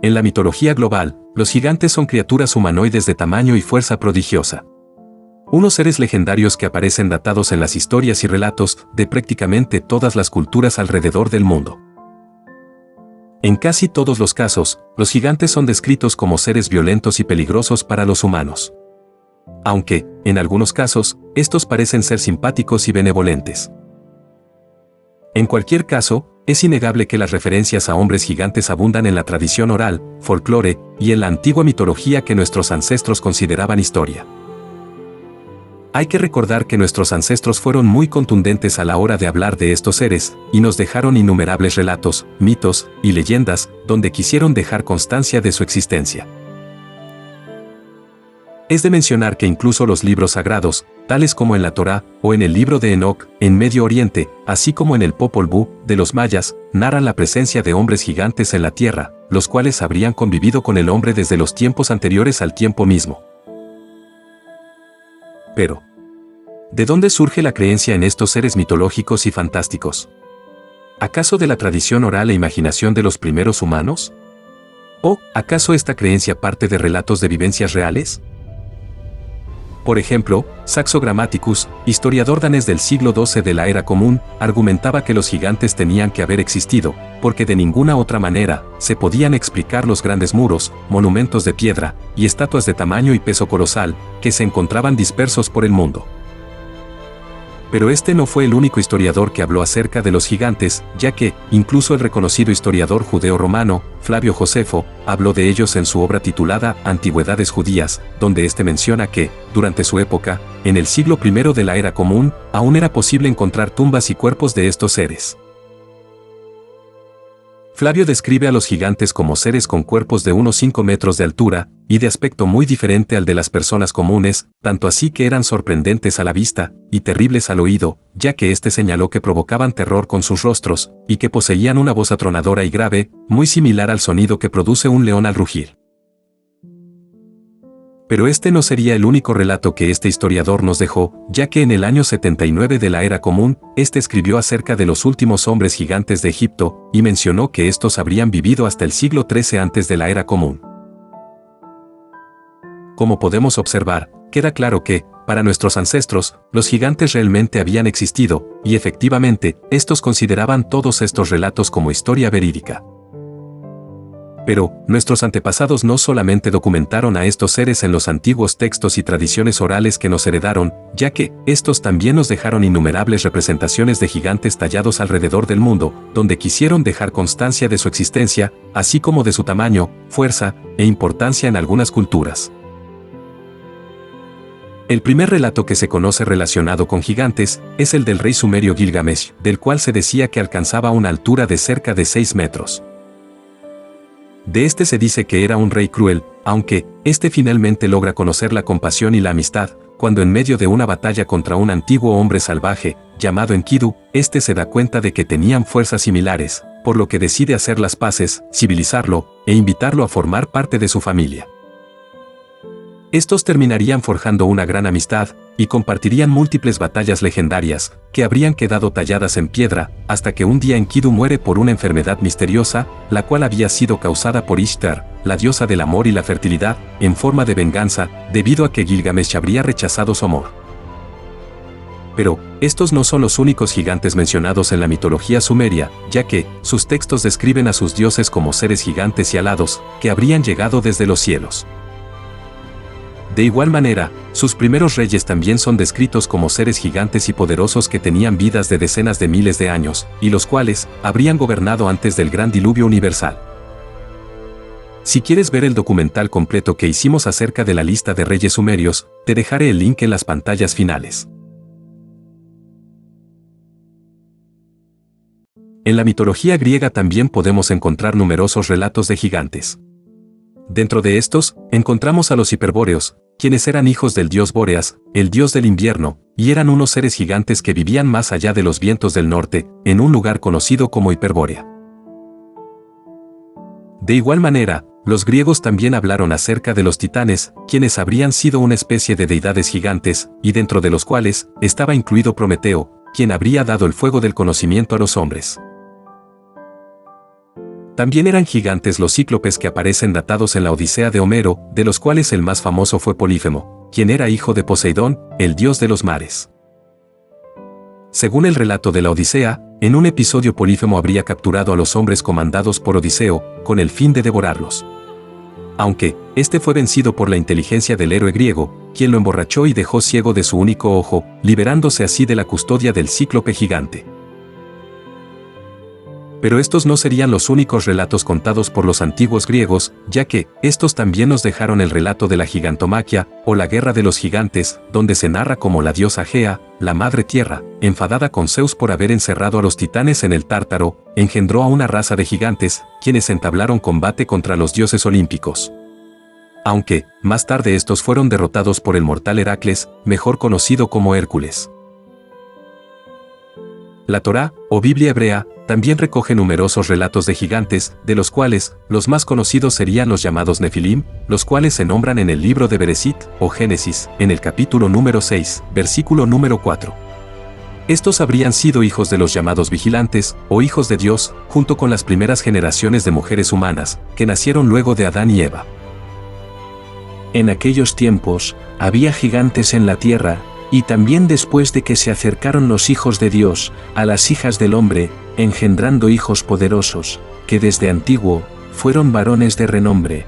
En la mitología global, los gigantes son criaturas humanoides de tamaño y fuerza prodigiosa. Unos seres legendarios que aparecen datados en las historias y relatos de prácticamente todas las culturas alrededor del mundo. En casi todos los casos, los gigantes son descritos como seres violentos y peligrosos para los humanos. Aunque, en algunos casos, estos parecen ser simpáticos y benevolentes. En cualquier caso, es innegable que las referencias a hombres gigantes abundan en la tradición oral, folclore y en la antigua mitología que nuestros ancestros consideraban historia. Hay que recordar que nuestros ancestros fueron muy contundentes a la hora de hablar de estos seres, y nos dejaron innumerables relatos, mitos y leyendas, donde quisieron dejar constancia de su existencia. Es de mencionar que incluso los libros sagrados, tales como en la Torá o en el libro de Enoc, en Medio Oriente, así como en el Popol Vuh de los mayas, narran la presencia de hombres gigantes en la tierra, los cuales habrían convivido con el hombre desde los tiempos anteriores al tiempo mismo. Pero, ¿de dónde surge la creencia en estos seres mitológicos y fantásticos? ¿Acaso de la tradición oral e imaginación de los primeros humanos? ¿O, acaso esta creencia parte de relatos de vivencias reales? Por ejemplo, Saxo Grammaticus, historiador danés del siglo XII de la Era Común, argumentaba que los gigantes tenían que haber existido, porque de ninguna otra manera se podían explicar los grandes muros, monumentos de piedra y estatuas de tamaño y peso colosal que se encontraban dispersos por el mundo. Pero este no fue el único historiador que habló acerca de los gigantes, ya que, incluso el reconocido historiador judeo-romano, Flavio Josefo, habló de ellos en su obra titulada Antigüedades Judías, donde éste menciona que, durante su época, en el siglo I de la Era Común, aún era posible encontrar tumbas y cuerpos de estos seres. Flavio describe a los gigantes como seres con cuerpos de unos 5 metros de altura, y de aspecto muy diferente al de las personas comunes, tanto así que eran sorprendentes a la vista, y terribles al oído, ya que éste señaló que provocaban terror con sus rostros, y que poseían una voz atronadora y grave, muy similar al sonido que produce un león al rugir. Pero este no sería el único relato que este historiador nos dejó, ya que en el año 79 de la Era Común, este escribió acerca de los últimos hombres gigantes de Egipto, y mencionó que estos habrían vivido hasta el siglo XIII antes de la Era Común. Como podemos observar, queda claro que, para nuestros ancestros, los gigantes realmente habían existido, y efectivamente, estos consideraban todos estos relatos como historia verídica. Pero, nuestros antepasados no solamente documentaron a estos seres en los antiguos textos y tradiciones orales que nos heredaron, ya que, estos también nos dejaron innumerables representaciones de gigantes tallados alrededor del mundo, donde quisieron dejar constancia de su existencia, así como de su tamaño, fuerza e importancia en algunas culturas. El primer relato que se conoce relacionado con gigantes es el del rey sumerio Gilgamesh, del cual se decía que alcanzaba una altura de cerca de 6 metros. De este se dice que era un rey cruel, aunque este finalmente logra conocer la compasión y la amistad, cuando en medio de una batalla contra un antiguo hombre salvaje, llamado Enkidu, este se da cuenta de que tenían fuerzas similares, por lo que decide hacer las paces, civilizarlo, e invitarlo a formar parte de su familia. Estos terminarían forjando una gran amistad, y compartirían múltiples batallas legendarias, que habrían quedado talladas en piedra, hasta que un día Enkidu muere por una enfermedad misteriosa, la cual había sido causada por Ishtar, la diosa del amor y la fertilidad, en forma de venganza, debido a que Gilgamesh habría rechazado su amor. Pero, estos no son los únicos gigantes mencionados en la mitología sumeria, ya que, sus textos describen a sus dioses como seres gigantes y alados, que habrían llegado desde los cielos. De igual manera, sus primeros reyes también son descritos como seres gigantes y poderosos que tenían vidas de decenas de miles de años, y los cuales habrían gobernado antes del gran diluvio universal. Si quieres ver el documental completo que hicimos acerca de la lista de reyes sumerios, te dejaré el link en las pantallas finales. En la mitología griega también podemos encontrar numerosos relatos de gigantes. Dentro de estos, encontramos a los hiperbóreos, quienes eran hijos del dios Bóreas, el dios del invierno, y eran unos seres gigantes que vivían más allá de los vientos del norte, en un lugar conocido como Hiperbórea. De igual manera, los griegos también hablaron acerca de los titanes, quienes habrían sido una especie de deidades gigantes, y dentro de los cuales estaba incluido Prometeo, quien habría dado el fuego del conocimiento a los hombres. También eran gigantes los cíclopes que aparecen datados en la Odisea de Homero, de los cuales el más famoso fue Polífemo, quien era hijo de Poseidón, el dios de los mares. Según el relato de la Odisea, en un episodio Polífemo habría capturado a los hombres comandados por Odiseo, con el fin de devorarlos. Aunque, este fue vencido por la inteligencia del héroe griego, quien lo emborrachó y dejó ciego de su único ojo, liberándose así de la custodia del cíclope gigante. Pero estos no serían los únicos relatos contados por los antiguos griegos, ya que, estos también nos dejaron el relato de la gigantomaquia, o la guerra de los gigantes, donde se narra como la diosa Gea, la madre tierra, enfadada con Zeus por haber encerrado a los titanes en el Tártaro, engendró a una raza de gigantes, quienes entablaron combate contra los dioses olímpicos. Aunque, más tarde estos fueron derrotados por el mortal Heracles, mejor conocido como Hércules. La Torá, o Biblia hebrea, también recoge numerosos relatos de gigantes, de los cuales, los más conocidos serían los llamados Nefilim, los cuales se nombran en el libro de Bereshit, o Génesis, en el capítulo número 6, versículo número 4. Estos habrían sido hijos de los llamados vigilantes, o hijos de Dios, junto con las primeras generaciones de mujeres humanas, que nacieron luego de Adán y Eva. En aquellos tiempos, había gigantes en la tierra, y también después de que se acercaron los hijos de Dios a las hijas del hombre, engendrando hijos poderosos, que desde antiguo fueron varones de renombre.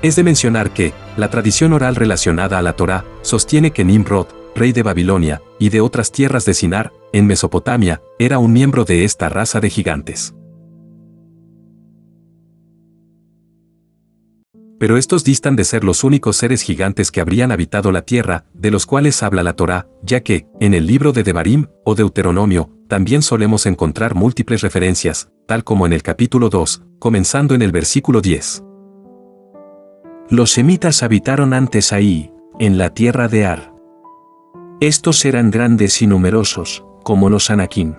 Es de mencionar que, la tradición oral relacionada a la Torá, sostiene que Nimrod, rey de Babilonia, y de otras tierras de Sinar, en Mesopotamia, era un miembro de esta raza de gigantes. Pero estos distan de ser los únicos seres gigantes que habrían habitado la tierra, de los cuales habla la Torá, ya que, en el libro de Devarim, o Deuteronomio, también solemos encontrar múltiples referencias, tal como en el capítulo 2, comenzando en el versículo 10. Los semitas habitaron antes ahí, en la tierra de Ar. Estos eran grandes y numerosos, como los Anakim.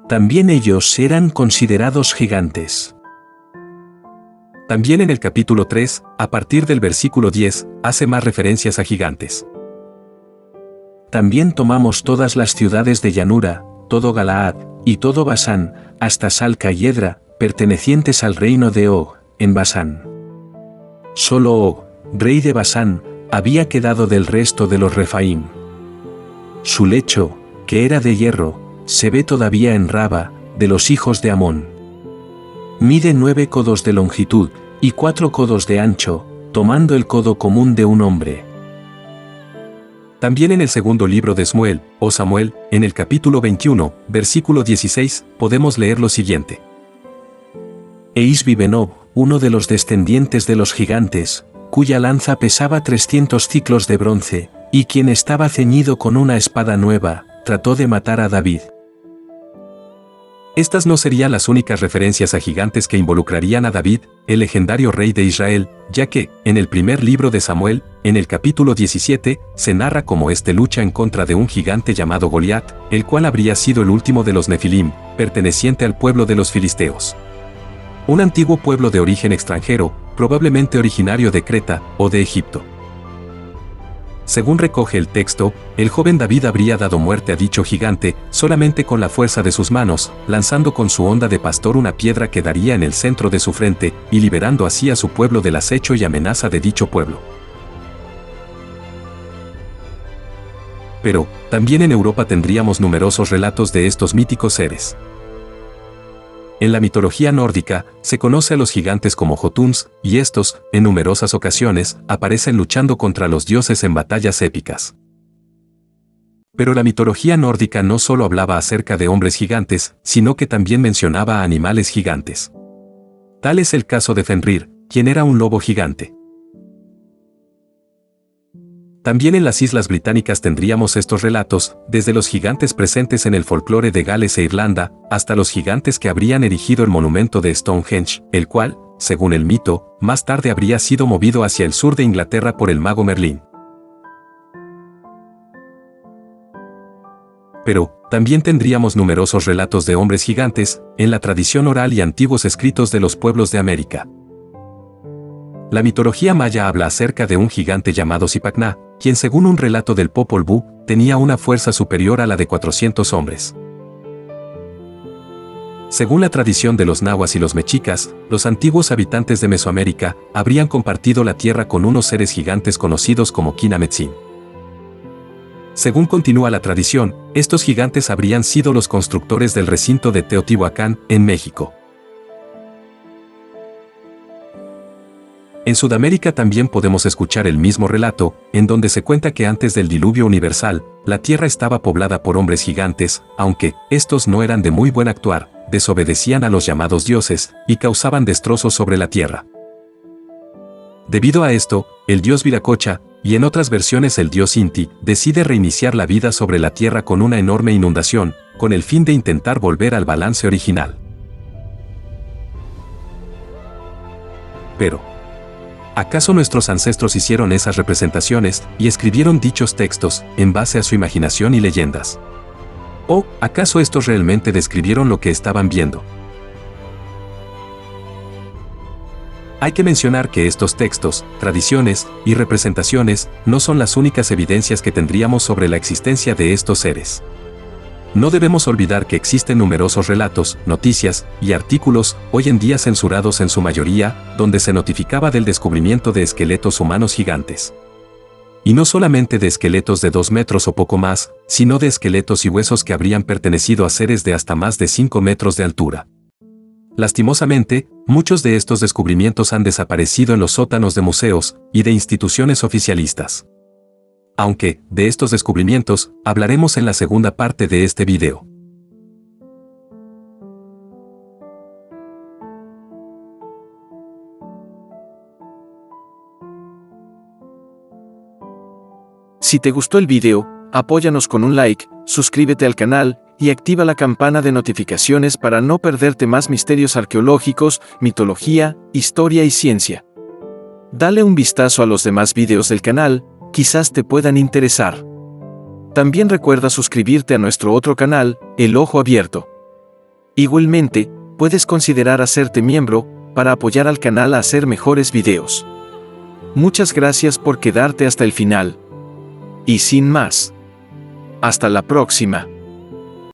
También ellos eran considerados gigantes. También en el capítulo 3, a partir del versículo 10, hace más referencias a gigantes. También tomamos todas las ciudades de llanura, todo Galaad, y todo Basán, hasta Salca y Edra, pertenecientes al reino de Og, en Basán. Solo Og, rey de Basán, había quedado del resto de los Refaim. Su lecho, que era de hierro, se ve todavía en Raba, de los hijos de Amón. Mide 9 codos de longitud, y 4 codos de ancho, tomando el codo común de un hombre. También en el segundo libro de Smuel, o Samuel, en el capítulo 21, versículo 16, podemos leer lo siguiente. E Isbi-Benob, uno de los descendientes de los gigantes, cuya lanza pesaba 300 ciclos de bronce, y quien estaba ceñido con una espada nueva, trató de matar a David. Estas no serían las únicas referencias a gigantes que involucrarían a David, el legendario rey de Israel, ya que, en el primer libro de Samuel, en el capítulo 17, se narra cómo este lucha en contra de un gigante llamado Goliat, el cual habría sido el último de los Nefilim, perteneciente al pueblo de los filisteos. Un antiguo pueblo de origen extranjero, probablemente originario de Creta, o de Egipto. Según recoge el texto, el joven David habría dado muerte a dicho gigante, solamente con la fuerza de sus manos, lanzando con su honda de pastor una piedra que daría en el centro de su frente, y liberando así a su pueblo del acecho y amenaza de dicho pueblo. Pero, también en Europa tendríamos numerosos relatos de estos míticos seres. En la mitología nórdica, se conoce a los gigantes como Jotuns, y estos, en numerosas ocasiones, aparecen luchando contra los dioses en batallas épicas. Pero la mitología nórdica no solo hablaba acerca de hombres gigantes, sino que también mencionaba a animales gigantes. Tal es el caso de Fenrir, quien era un lobo gigante. También en las Islas Británicas tendríamos estos relatos, desde los gigantes presentes en el folclore de Gales e Irlanda, hasta los gigantes que habrían erigido el monumento de Stonehenge, el cual, según el mito, más tarde habría sido movido hacia el sur de Inglaterra por el mago Merlín. Pero, también tendríamos numerosos relatos de hombres gigantes, en la tradición oral y antiguos escritos de los pueblos de América. La mitología maya habla acerca de un gigante llamado Zipacná, quien según un relato del Popol Vuh, tenía una fuerza superior a la de 400 hombres. Según la tradición de los nahuas y los mexicas, los antiguos habitantes de Mesoamérica habrían compartido la tierra con unos seres gigantes conocidos como Quinametzin. Según continúa la tradición, estos gigantes habrían sido los constructores del recinto de Teotihuacán, en México. En Sudamérica también podemos escuchar el mismo relato, en donde se cuenta que antes del diluvio universal, la tierra estaba poblada por hombres gigantes, aunque estos no eran de muy buen actuar, desobedecían a los llamados dioses y causaban destrozos sobre la tierra. Debido a esto, el dios Viracocha, y en otras versiones el dios Inti, decide reiniciar la vida sobre la tierra con una enorme inundación, con el fin de intentar volver al balance original. Pero, ¿acaso nuestros ancestros hicieron esas representaciones y escribieron dichos textos en base a su imaginación y leyendas? ¿O acaso estos realmente describieron lo que estaban viendo? Hay que mencionar que estos textos, tradiciones y representaciones no son las únicas evidencias que tendríamos sobre la existencia de estos seres. No debemos olvidar que existen numerosos relatos, noticias y artículos, hoy en día censurados en su mayoría, donde se notificaba del descubrimiento de esqueletos humanos gigantes. Y no solamente de esqueletos de 2 metros o poco más, sino de esqueletos y huesos que habrían pertenecido a seres de hasta más de 5 metros de altura. Lastimosamente, muchos de estos descubrimientos han desaparecido en los sótanos de museos y de instituciones oficialistas. Aunque, de estos descubrimientos, hablaremos en la segunda parte de este video. Si te gustó el video, apóyanos con un like, suscríbete al canal y activa la campana de notificaciones para no perderte más misterios arqueológicos, mitología, historia y ciencia. Dale un vistazo a los demás videos del canal, quizás te puedan interesar. También recuerda suscribirte a nuestro otro canal, El Ojo Abierto. Igualmente, puedes considerar hacerte miembro para apoyar al canal a hacer mejores videos. Muchas gracias por quedarte hasta el final. Y sin más. Hasta la próxima.